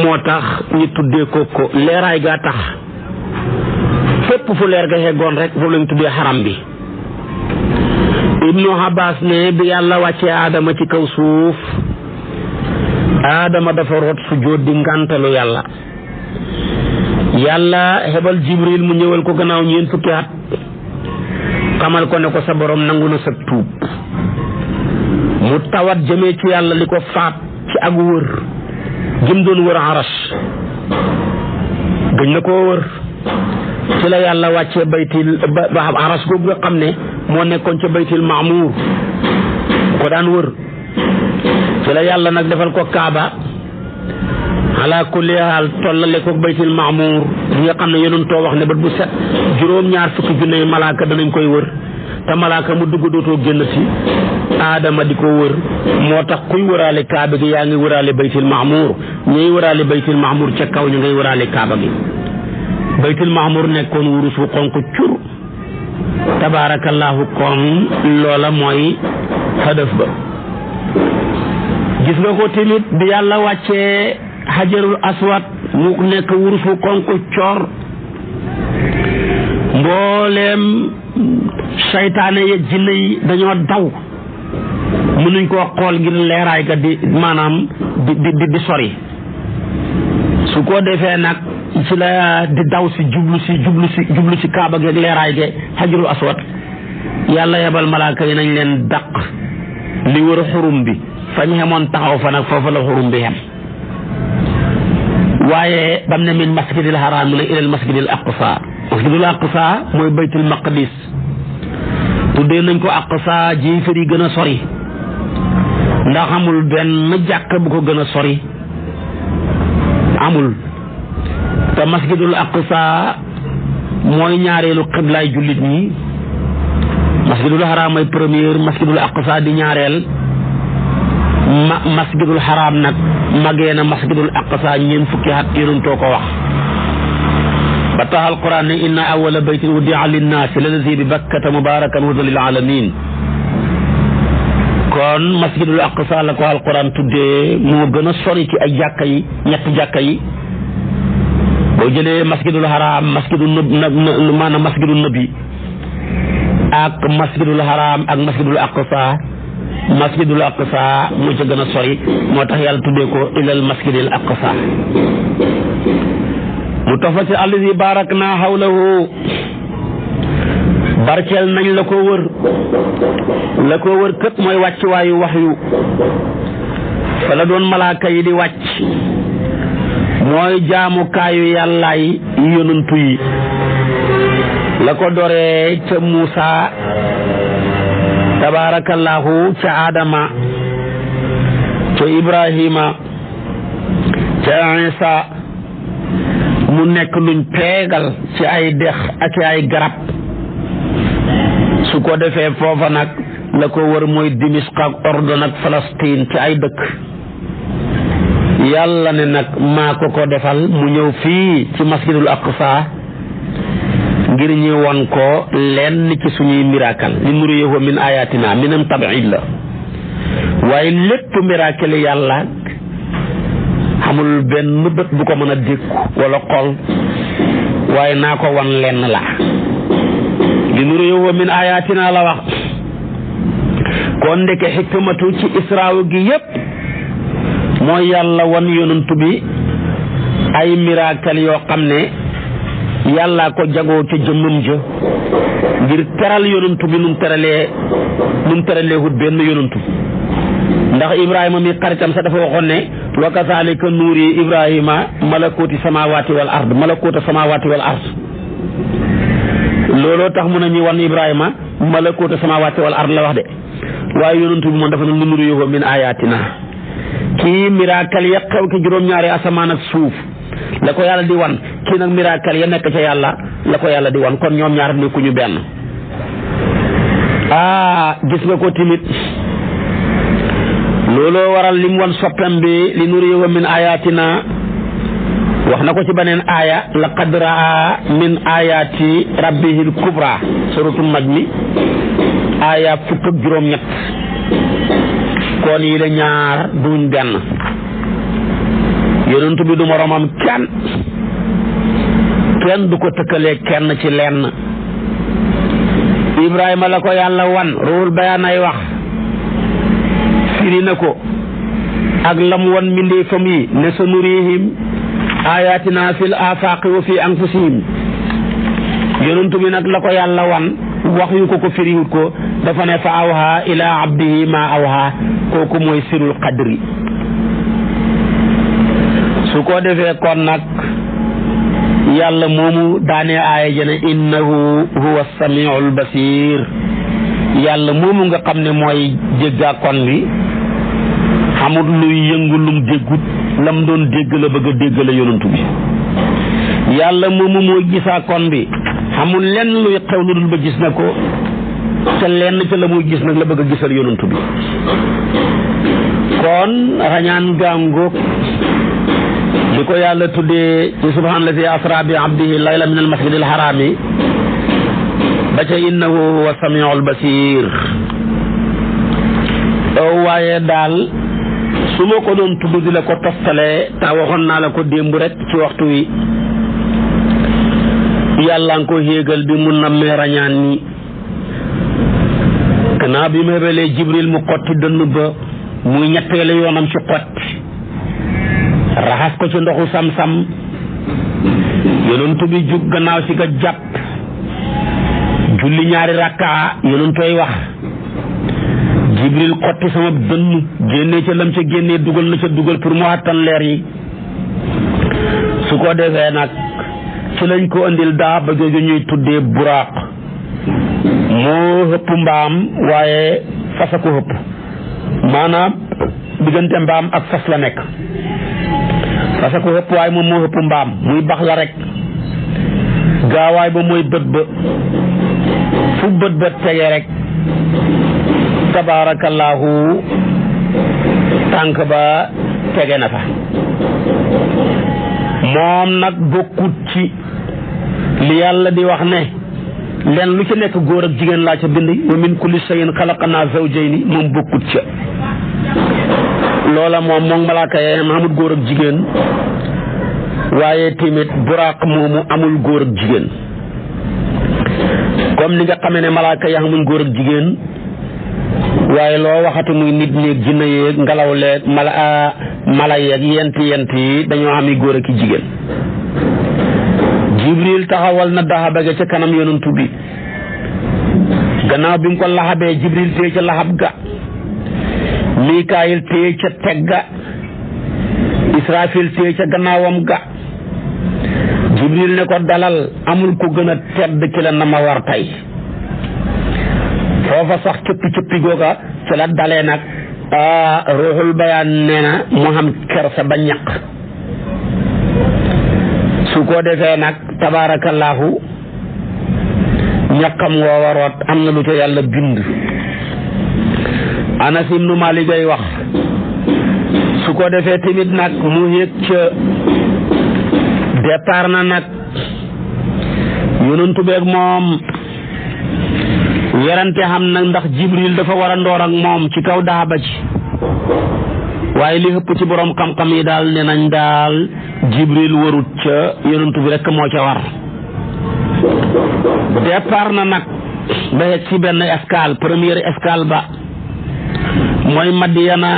moo tax ñu tuddee ko leeraay gaa tax fépp fu leer ga xeggoon rek foofu lañu tuddee xaram bi. Ibnu Abbas ne bi yàlla wàccee Adama ci kaw suuf Adama dafa rot sujjóot di ngàntalu yàlla xebal Jibril mu ñëwal ko gannaaw ñeent fukki at xamal ko ne ko sa borom nangu na sa tuub mu tawat jëmee ci yàlla li ko faat ci ak wër jëm doon wër aras gëj na koo wër ci la yàlla wàccee baytil ba aras googu nga xam ne moo nekkoon ca baytil maamuur ko daan wër ci la yàlla nag defal ko kaaba ala kulli haal tollale ko baytil maamuur bi nga xam ne yenoon too wax ne bët bu set juróom-ñaar fukki junne malaaka danañ koy wër te malaaka mu dugg dootoo génnati Adama di ko wër moo tax kuy wëraale kaaba gi yaa ngi wëraale baytil mahmur ñuy wëraale baytil mahmur ca kaw ñu ngay wëraale kaaba gi baytil mahmur nekkoon wurus wu xonq cur tabaarakallaahu kon loola mooy hadaf ba gis nga ko tamit bi yàlla wàccee hajarul aswad mu nekk wurus wu xonq coor mbooleem saytaane ya jinne yi dañoo daw mënuñ koo xool ngir leeraay ga di maanaam di sori su ko defee nag ci la di daw si jublu si kaaba gi ak leeraay ge hajarul aswad yàlla yebal malaaka yi nañ leen daq li wër xurum bi fañ xemoon taxaw fa nag foofu la xurum bi xem waaye bam ne min masjidil haram mu ne ilal masjidil aqsa masjidul aqsa mooy baytul maqdis tuddee nañ ko aqsa ji fër yi gën a sori ndax amul benn jàkk bu ko gën a sori amul te masjidul aqsa mooy ñaareelu xiblaay jullit ñi masjidul haram mooy première masjidul aqsa di ñaareel masjidul haram nag magee na masjidul aqsa ñeent fukki at yonentoo ko wax ba tax alquran ne inna awwala baytin wudi'a linnaasi lallazi bi bakkata mubarakan hudan lil alamin kon masjidul aqsa la ko alquran tuddee moo gën a sori ci ay jàkka yi ñetti jàkka yi boo jëlee masjidul haram maanaam masjidul nabi ak masjidul haram ak masjidul aqsa moo ca gën a sori moo tax yàlla tuddee ko ilal masjidil aqsa mu tofa ci allazi barakna hawlahu barkeel nañ la ko wër kët mooy wàcc waayu waxyu fa la doon malaaka yi di wàcc mooy jaamukaayu yàllaay yonantu yi la ko doree ca Muusa tabaarakallaahu ca Adama ca Ibrahima ca Isa mu nekk luñ peegal ci ay dex ak ay garab su ko defee foofa nag la ko wër mooy Dimashq ak Ordon ak Palestine ci ay dëkk yàlla ne nag maa ko defal mu ñëw fii ci masjidul aqsa ngir ñu won ko lenn ci suñuy miracle li nuriyahu min ayatina minam tab'id la waaye lépp miracle yàlla xamul benn bët bu ko mën a dékku wala xol waaye naa ko wan lenn la li nuriyahu min ayatina la wax kon ndeke xikmatu ci israaw gi yépp mooy yàlla wan yonent bi ay miracle yoo xam ne yàlla ko jagoo ca jëmmam ja ngir teral yonantu bi num teralee hut benn yonantu ndax Ibrahima mi xaritam sa dafa waxoon ne wa kazalika nuuri Ibrahima malakuuti samawati wal ard looloo tax mun a ñi wan Ibrahima malakuuti samawati wal ard la wax de waaye yonantu bi moom dafa ne lu nuriyahu min ayatina kii miracle ya xew ki juróom-ñaari asamaan ak suuf la ko yàlla di wan kii nag miracle ya nekk ca yàlla la ko yàlla di wan kon ñoom ñaar nekkuñu benn gis nga ko timit looloo waral lim wan soppam bi li nuriyahu min ayatina wax na ko ci beneen aaya laqad raa min ayati rabbihil kubra suratul najmi aaya fukk ak juróom-ñett kon yi la ñaar duñ benn yonent bi du moromam kenn du ko tëkkalee kenn ci lenn Ibrahima la ko yàlla wan ruhul bayaan ay wax firi na ko ak lam wan mbindeefam yi ne sa nurihim ayatina fil afaqi wa fi anfusihim yonent bi nag la ko yàlla wan wax yu ko firiwut ko dafa ne fa awha ila abdihi ma awha kooku mooy sirul qadri su ko defee kon nag yàlla moomu daanee aaya jane innahu huwa samiul basir yàlla moomu nga xam ne mooy jéggaa kon bi xamut luy yëngu lum déggut lam doon dégg la bëgg a dégg la yonantu bi yàlla moomu mooy gisaa kon bi xamul lenn luy xew lu dul ba gis na ko te lenn ca la muy gis nag la bëgg a gisal yonantu bi kon rañaan gàngoog di ko yàlla tuddee ci subhaanallazi asra bi abdihi layla min al masjidil harami ba ca innahu huwa samiul basir waaye daal su ma ko doon tudd di la ko toftale te waxoon naa la ko démb rek ci waxtu wi yàlla nga ko yéegal bi mun na mee rañaan ni gannaaw bi ma belee jibril mu xotti dënn ba muy ñetteelu yoonam ci xotti raxas ko ci ndoxu sam-sam yonent bi jug gannaaw si ga jàpp julli ñaari rakkaa yonentoy wax jibril xotti sama dënn génnee ca lam ca génnee dugal na ca dugal pour mu attan leer yi su ko defee nag ci lañ ko andil daa ba jooju ñuy tuddee buraaq moo hëpp mbaam waaye fasa ko hëpp maanaam diggante mbaam ak fas la nekk fasa ko hëpp waaye moom moo hëpp mbaam muy bax la rek gaawaay ba mooy bët ba fu bët tege rek tabaarakallaahu tànk ba tege na fa moom nag bokkut ci li yàlla di wax ne len lu ci nekk góor ak jigéen laa ca bind wa min kulli shay'in xalaqnaa zawjayni moom bokkut ca loola moom malaaka yee amul góor ak jigéen waaye tamit buraaq moomu amul góor ak jigéen comme ni nga xamee ne malaaka yi amul góor ak jigéen waaye loo waxatu muy nit ñeeg jinne yeeg ngelaw leeg mala yeeg yent yi dañoo am i góor ak i jigéen jibril taxawal na daxaba ga ca kanam yonantu bi gannaaw bi mu ko laxabee jibril téye ca laxab ga mikaayil téye ca teg ga israfil téye ca gannaawam ga jibril ne ko dalal amul ko gën a tedd ki la na ma war tey foofa sax cëppi googa ci la dalee nag ruuxul bayaan nee na mu xam kersa ba ñaq su ko defee nag tabaarakallaahu ñàkkam woowa root am na lu ca yàlla bind. Anas ibnu Malik ay wax su ko defee tamit nag mu yëg ca départ na nag yonent beeg moom werante xam nag ndax Jibril dafa war a ndoor ak moom ci kaw daaba ji, waaye li ëpp ci borom xam-xam yi daal ne nañ daal Jibril warut ca yonent bi rekk moo ca war. départ na nag ba yegg ci benn escale, première escale ba mooy Madiyana.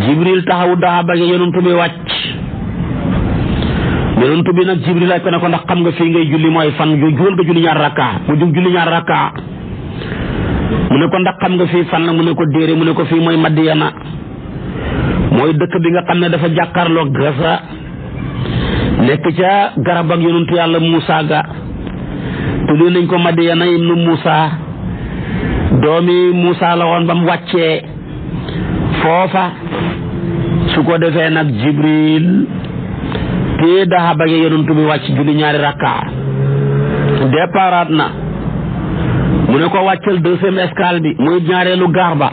Jibril taxawu daaba gi yonent bi wàcc. yonent bi nag Jibril laaj ko ne ko ndax xam nga fii ngay julli mooy fan jugal nga julli ñaar rakka mu jug julli ñaar rakka mu ne ko ndax xam nga fii fan la mu ne ko déere mu ne ko fii mooy Madiyana, mooy dëkk bi nga xam ne dafa jàkkaarloo Gaza nekk ca garab ak yonent yàlla Muusa ga tuddee nañ ko Madiyana ibnu Muusa, doomi Muusa la woon ba mu wàccee foofa. su ko defee nag Jibril te daaba gi yonent bi wàcc julli ñaari rakka départ na mu ne ko wàccal deuxième escale bi muy ñaareelu gaar ba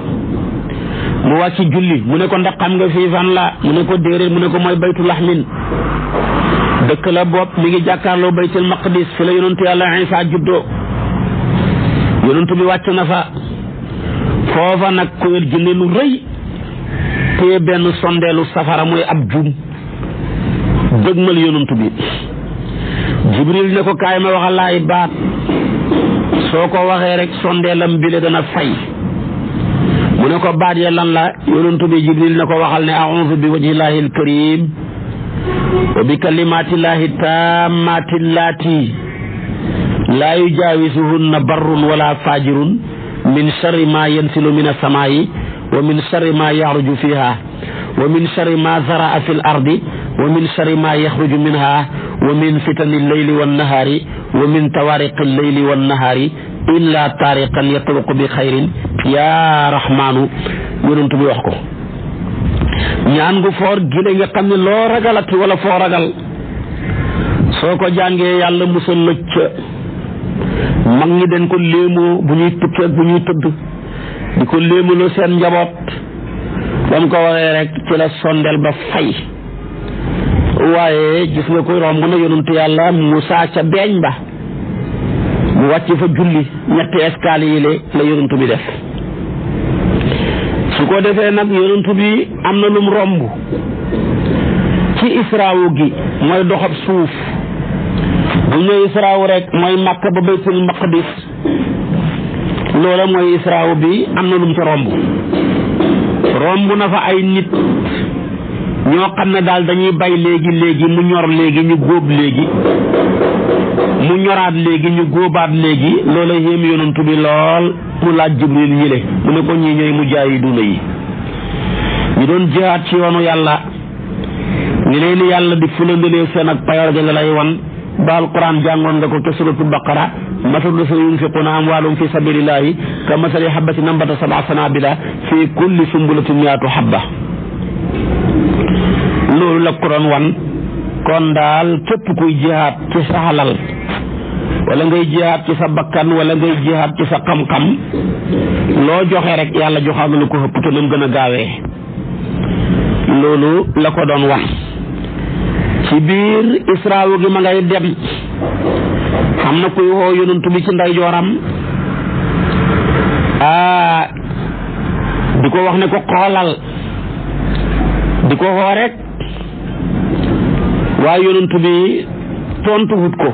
mu wàcc julli mu ne ko ndax xam nga fii fan la mu ne ko déedéet mu ne ko mooy baytu laxmin, dëkk la bopp mi ngi jàkkaarloo baytul maqdis fi la yonent yàlla Isa juddoo. yonent bi wàcc na fa foofa nag ko yor jinne lu rëy te benn sondeelu safara muy ab jum dëgmal yonent bi. Jibril ne ko kaay ma waxal laay baat, soo ko waxee rek sondeelam bile dana fay. mu ne ko baat ya lan la? yonent bi Jibril ne ko waxal ne a'uuzu bi wajhillahi al-karim wa bi kalimatillahi tammati llati laa yujaawisuhunna barrun wala fajirun min sharri ma yanzilu min as-samaa'i wa min sharri ma yaxruju fiha wa min sharri ma zara'a fi l-ardi wa min sharri ma yaxruju minha wa min fitani lleyli wannahaari wa min tawaariqi lleyli wannahaari illa taariqan yatruqu bi xayrin yaa rahmaanu. yonent bi wax ko ñaan gu foor gile nga xam ne loo ragalati wala foo ragal soo ko jàngee yàlla musal la ca. mag ñi den ko léemoo bu ñuy tukki ak bu ñuy tëdd di ko léemuloo seen njaboot. ba mu ko waxee rek ci la sondeel ba fay. waaye gis nga ko romb na yonentu yàlla Musaa ca beeñ ba mu wàcc fa julli ñetti escale yi la yonentu bi def. su ko defee nag yonentu bi am na lum romb ci israawu gi mooy doxab suuf. bu ñëw israawu rek mooy Makka ba baytul maqdis, loola mooy israawu bi am na lum ca romb na fa ay nit ñoo xam ne daal dañuy bay léegi mu ñor léegi ñu góob léegi mu ñoraat léegi ñu góobaat léegi. loola yéem yonantu bi lool mu laaj Jibril yile mu ne ko ñii ñooy mujaahiduuna yi ñu doon jihaad ci yoonu yàlla. ñu leen yàlla di fulandalee seen ak payoor ga la lay wan ba alquran jàngoon nga ko ca suratul baqara masalu lazina yunfiquuna amwaalahum fi sabilillahi ka masali habbatin ambata sab'a sanabila fi kulli sumbulatin mi'atu habba. loolu la ko doon wan. kon daal képp kuy jihaad ci sa halal wala ngay jihaad ci sa bakkan wala ngay jihaad ci sa xam-xam loo joxe rek yàlla joxal na lu ko ëpp te nam gën a gaawee. loolu la ko doon wax. ci biir israawu gi ma ngay dem xam na kuy woo yonent bi ci ndeyjooram di ko wax ne ko xoolal di ko xoo rek waaye yonent bi tontu wut ko.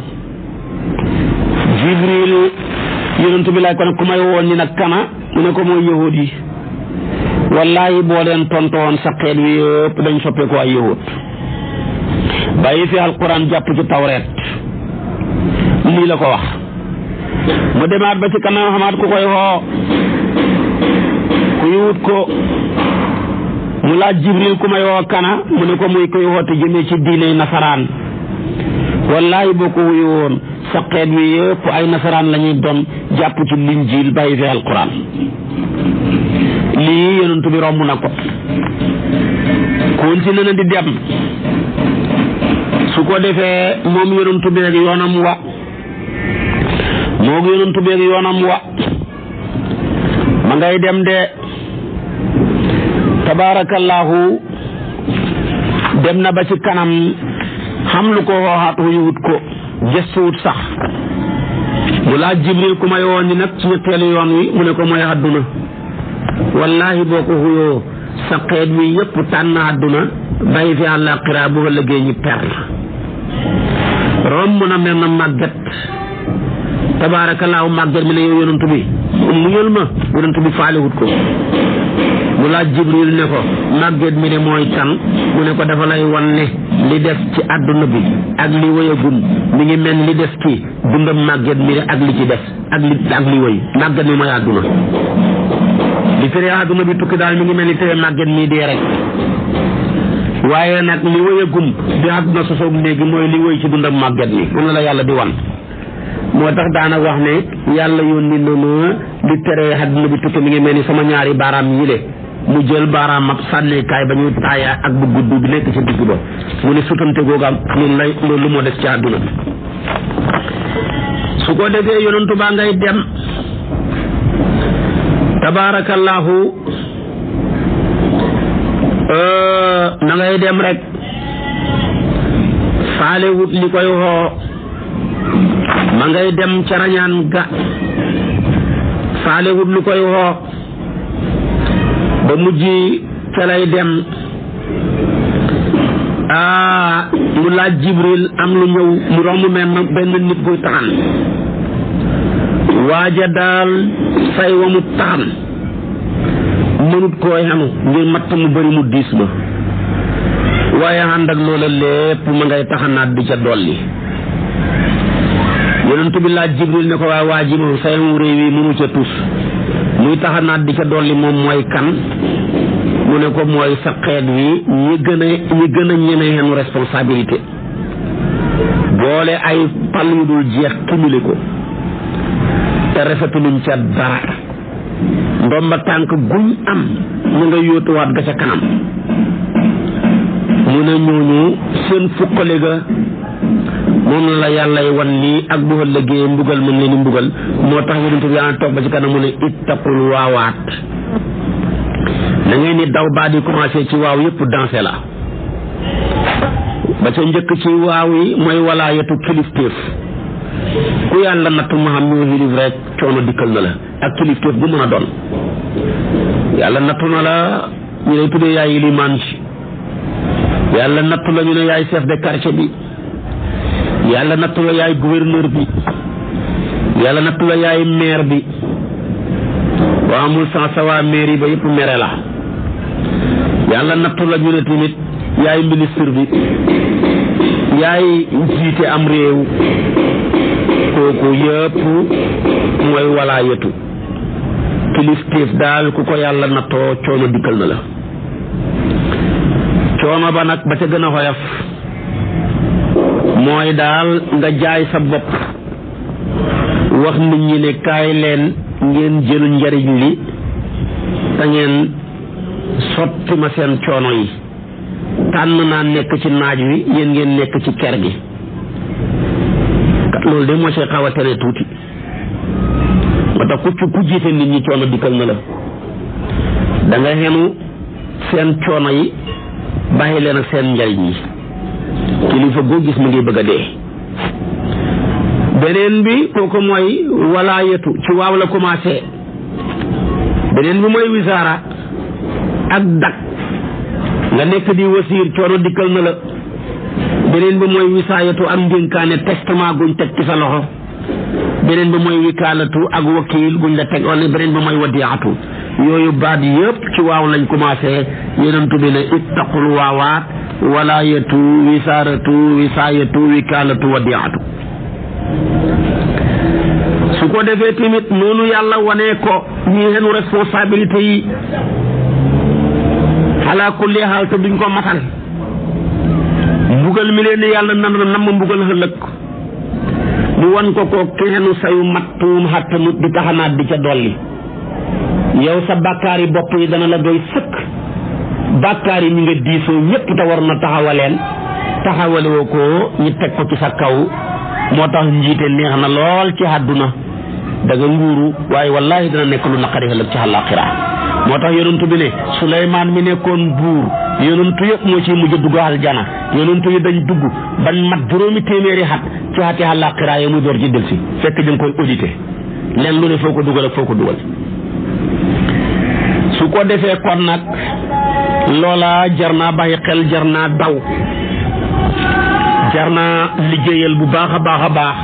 Jibril yonent bi laaj ko ne ku may woon ni nag kana mu ne ko mooy yahud yi. wallahi boo leen tontoon sa xeet wi yëpp dañ soppee ko ay yahud. bàyyi fi alquran jàpp ci tawreet lii la ko wax. mu demaat ba ci kanam xamaat ku koy xoo ku yëwut ko. mu laaj Jibril ku may woo kana mu ne ko muy koy woote jëmee ci diine nasaraan. wallahi boo ko wuyu woon sa xeet wi yëpp ay nasaraan la ñuy doon jàpp ci linjiil bàyyi fi alquran. lii yonent bi romb na ko. continué na di dem. su ko defee moom yonent bi rek yoonam wa moo ngi yonantu beeg yoonam wa ma ngay dem de tabaarakallaahu dem na ba ci kanam xam lu ko xooxaat wuyuwut ko gëstuwut sax mu laaj Jibril ku may woon ni nag ci ñetteelu yoon wi mu ne ko mooy àdduna wallaahi boo ko xuyoo sa xeet wi yëpp tànn àdduna bàyyi fi àllaaxira bu ëllëgee ñi per romb na mel na màgget tabaarakallaahu màgget mi ne yow yonantu bi muñal ma yonantu bi faalewut ko mu laaj Jibril ne ko màgget mi ne mooy kan mu ne ko dafa lay wan ne li des ci àdduna bi ak li wëyagum mi ngi mel li des ci dundam màgget mi ne ak li ci des ak li wëy màgget mi mooy àdduna li firi àdduna bi tukki daal mi ngi mel ni tey màgget mi dee rek waaye nag li wëyagum di àdduna sosoog léegi mooy li wëy ci dundam màgget mi moom la yàlla di wan moo tax daana wax ne yàlla yónni na ma di tere àdduna bi tukki mi ngi mel ni sama ñaari baaraam yi le mu jël baaraam ab sànnikaay ba ñuy taaya ak bu gudd bi nekk ci digg ba mu ne sutante googu am loolu moo des ci àdduna su ko defee yonantu baa ngay dem tabaarakallaahu na ngay dem rek faale wut li koy xoo ma ngay dem ca rañaan ga faale wut lu koy xoo ba mujj ca lay dem mu laaj Jibril am lu ñëw mu romb benn nit buy taxan waaja daal say wa mu taxan mënut koo xenu ngir matt mu bari mu diis ba waaye ànd ak loola lépp ma ngay taxanaat di ca dolli yonentu bi laaj Jibril ne ko waaye waa ji moom say mu réew yi mënu ca tus muy taxanaat di ca dolli moom mooy kan mu ne ko mooy sa xeet wi ñi gën a ñeme xenu responsabilité boole ay pal yu dul jeex cumulé ko te rafetuluñ ca dara ndomba tànk guñ am ñu nga yóotuwaat ga ca kanam mu ne ñooñu seen fukkale ga moom la yàllay wan nii ak bu ëllëgee mbugal moom leen di mbugal moo tax yonent bi yaa toog ba ci kanam mu ne ittaqul waawaat da ngay ni daw baa di commencé ci waaw yëpp dansé la ba ca njëkk ci waaw yi mooy walaayatu kilifteef ku yàlla nattu ma xam ñoo xilif rek coono dikkal na la ak kilifteef bu mën a doon yàlla nattu na la ñu lay tuddee yaay ilimaan ci yàlla nattu la ñu ne yaay chef de quartier bi yàlla nattu la yaay gouverneur bi yàlla nattu la yaay maire bi waa amul sans sa waa maire yi ba yëpp mere la yàlla nattu la ñu ne tamit yaay ministre bi yaay jiite am réew kooku yëpp mooy walaayatu kilifteef daal ku ko yàlla nattoo coono dikkal na la coono ba nag ba ca gën a xoyof mooy daal nga jaay sa bopp wax nit ñi ne kaay leen ngeen jël njariñ li te ngeen sotti ma seen coono yi tànn naa nekk ci naaj wi yéen ngeen nekk ci ker gi kat loolu de moo see xaw a tere tuuti moo tax ku jiite nit ñi coono dikkal na la da nga xenu seen coono yi bàyyi leen ak seen njariñ yi kilifa goo gis mu ngi bëgg a dee beneen bi kooku mooy walaayatu ci waaw la commencé beneen bi mooy wisaara ak dak nga nekk di wasiir coono dikkal na la beneen bi mooy wisaayatu ak ndénkaane testament guñ teg ci sa loxo beneen bi mooy wikaalatu ak wakiil guñ la teg wala beneen bi mooy wadiyaatu yooyu baat yëpp ci waaw lañ commencé yonent bi ne ittaqul waawaat walaayatu wisaaratu wisaayatu wikaalatu wadiyaatu su ko defee tamit noonu yàlla wanee ko ñi xenu responsabilité yi ala kulli xaal te duñ ko matal mbugal mi leen yàlla nam mbugal ëllëg mu wan ko keenu sayu mattuum xattanut di taxanaat di ca dolli yow sa bàkkaar yi bopp yi dana la doy sëkk bàkkaar yi mi nga diisoo ñépp te war na taxawale woo ko ñi teg ko ci sa kaw moo tax njiite neex na lool ci àdduna da nga nguuru waaye wallahi dana nekk lu naqari ëllëg ci àllaaxira moo tax yonent bi ne Suleymaan mi nekkoon buur yonent yëpp moo ci mujj dugg aljana yonent yi dañ dugg ban mat juróomi téeméeri xat ci xati àllaaxira yi mu door ci delsi fekk dañ koy audité leen lu ne foo ko dugal ak foo ko dugal su ko defee kon nag loola jar naa bàyyi xel jar naa daw jar naa liggéeyal bu baax a baax a baax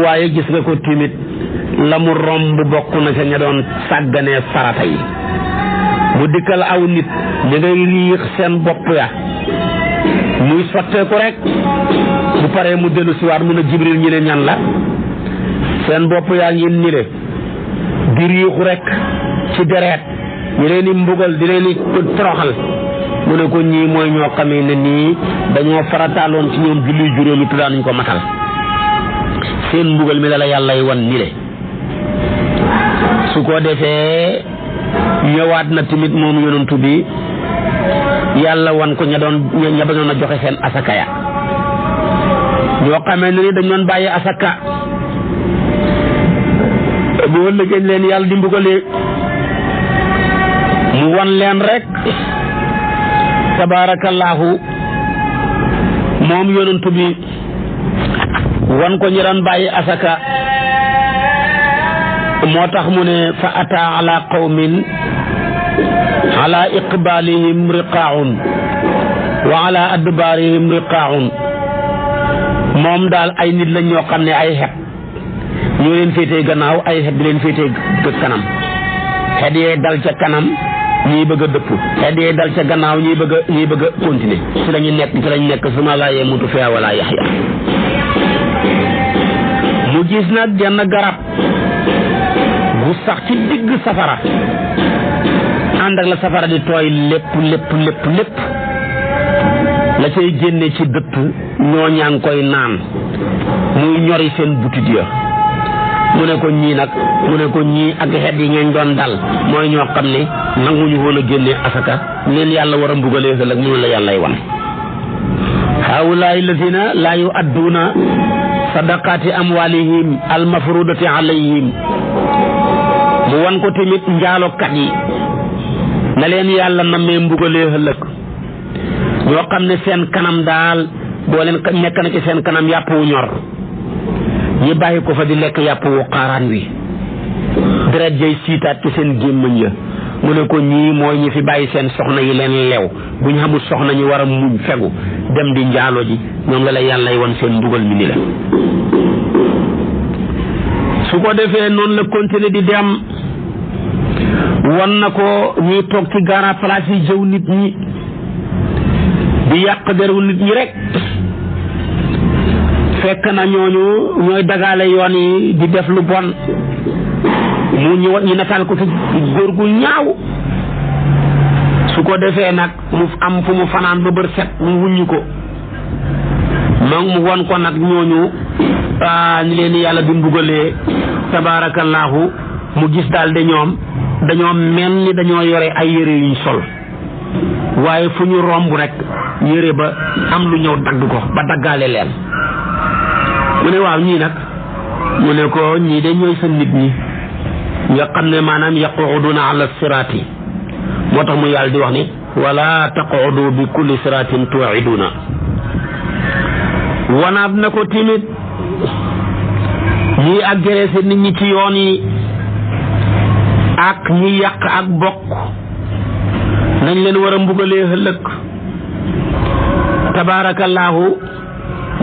waaye gis nga ko timit la mu romb bokk na ca ña doon sàgganee farata yi mu dikkal aw nit ñi ngay riix seen bopp ya muy sotteeku rek bu paree mu dellu siwaat mun a Jibril ñi ne ñan la seen bopp yaa ngi ni le di riixu rek ci deret ñu leen di mbugal di leen di toroxal mu ne ko ñii mooy ñoo xamee ne nii dañoo farataaloon ci ñoom julli juróomi te daanuñ ko matal seen mbugal mi la yàlla yi wan ni le su ko defee ñëwaat na tamit moom yonantu bi yàlla wan ko ña bañoon a joxe seen asaka ya ñoo xamee ne ni dañ doon bàyyi asaka bu ëllëgee leen yàlla di mbugalee mu wan leen rek tabaarakallaahu moom yonantu bi wan ko ñi daan bàyyi asaka moo tax mu ne fa ata ala qawmin ala iqbalihim riqaun wa ala adbarihim riqaun moom daal ay nit lañ ñoo xam ne ay xet ñoo leen féetee gannaaw ay xet di leen féetee kanam xet yee dal ca kanam ñii bëgg a dëpp xet yee dal ca gannaaw ñii bëgg a continuer ci lañu nekk suma laa yemutu fiha wala yaxya mu gis nag genn garab bu sax ci digg safara ànd ak la safara di tooy lépp la cay génne ci dëtt ñoo ñaa ngi koy naan muy ñori seen butit ya mu ne ko ñii ak xet yi ngeen doon dal mooy ñoo xam ne nanguñu woon a génne asaka leen yàlla war a mbugalee ëllëg mënu la yàllay wan haulaay lazina laa yu adduuna sadaqaati amwalihim almafrudati alayhim mu wan ko tamit njaalokat yi na leen yàlla namee mbugalee ëllëg ñoo xam ne seen kanam daal boo leen nekk na ci seen kanam yàpp wu ñor ñi bàyyi ko fa di lekk yàpp wu xaaraan wi deret jay siitaat ci seen gémmañ ya mu ne ko ñii mooy ñi fi bàyyi seen soxna yi leen leew bu ñu xamul soxna ñi war a muñ fegu dem di njaalo ji ñoom la yàlla wan seen mbugal mi ni la su ko defee noonu la continuer di dem wan na ko ñuy toog ci gara place yi jëw nit ñi di yàq deru nit ñi rek fekk na ñooñu ñooy dagaale yoon yi di def lu bon mu ñu nataal ko fi góor gu ñaaw su ko defee nag mu am fu mu fanaan ba bër set mu wuññi ko mu won ko nag ñooñu ni leen yàlla di mbugalee tabaarakallaahu mu gis daal de ñoom dañoo mel ni dañoo yore ay yére yuñ sol waaye fu ñu romb rek yére ba am lu ñëw dagg ko ba daggaale leen mu ne waaw ñii nag mu ne ko ñii de ñooy sa nit ñi nga xam ne maanaam yaquuduna ala siraati moo tax mu yàlla di wax ni wala taquudu bi kulli siraatin tuiduna wanaat na ko timit ñii agressé nit ñi ci yoon yi ak ñi yàq ak bokk nañ leen war a mbugalee ëllëg tabaarakallaahu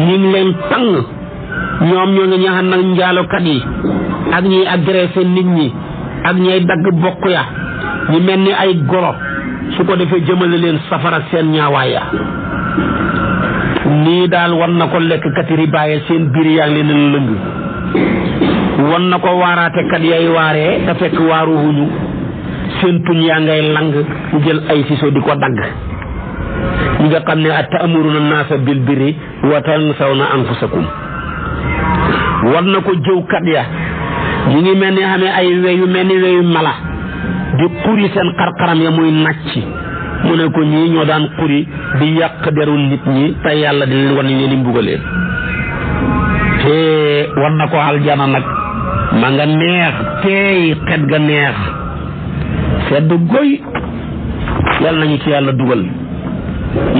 ñi ngi leen tàng ñoom ñoo ngi ñaxan nag njaalokat yi ak ñiy agressé nit ñi ak ñay dagg bokk ya ñu mel ni ay golo su ko defee jëmale leen safara seen ñaawaay ya nii daal wan na ko lekkkat yi ribaaye seen biir yaa ngi leen lëng wan na ko waaraatekat yay waaree te fekk waaruwuñu seen tuñ yaa ngay lang ñu jël ay siso di ko dagg ñi nga xam ne atamuruna naasa bil birri wa tansawna anfusakum wan na ko jëwkat ya ñu ngi mel ni xamee ay weyu mel ni weyu mala di xuri seen xarxaram ya muy nàcc mu ne ko ñii ñoo daan xuri di yàq deru nit ñi te yàlla di leen wan ni leen di mbugalee te wan na ko aljana nag ma nga neex teey xet ga neex sedd goy yàlla nañu ci yàlla dugal.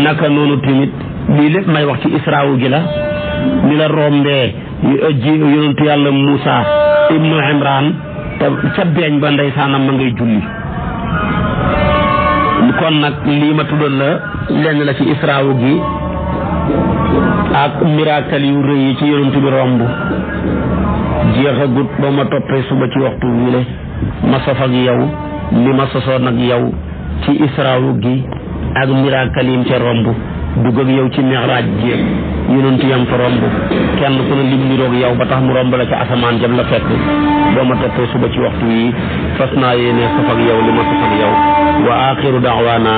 naka noonu tamit lii lépp may wax ci israawu gi la ni la rombee ji yonentu yàlla Muusa ibnu Imran te ca beeñ ba ndeysaanam ma ngay julli. kon nag lii ma tuddoon la lenn la ci israawu gi ak miracle yu rëy yi ci yonentu bi romb jeexagut ba ma toppee suba ci waxtu wile ma sof ak yow li ma sosoon ak yow ci israawu gi ak miracle yim ca romb dugg ak yow ci mi'raaj ji yonent yam fa romb kenn ku ne lim niroog yow ba tax mu romb la ca asamaan jëm la fekk boo ma toppee suba ci waxtu yi fas naa yéene sof ak yow li ma sof ak yow wa axiru da'waana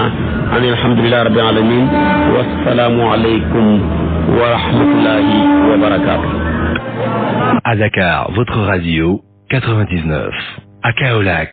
an alhamdulillahi rabbil alamin wassalaamu alaykum wa rahmatullahi wa barakatuh. À Dakar, votre radio 99. À Kaolack.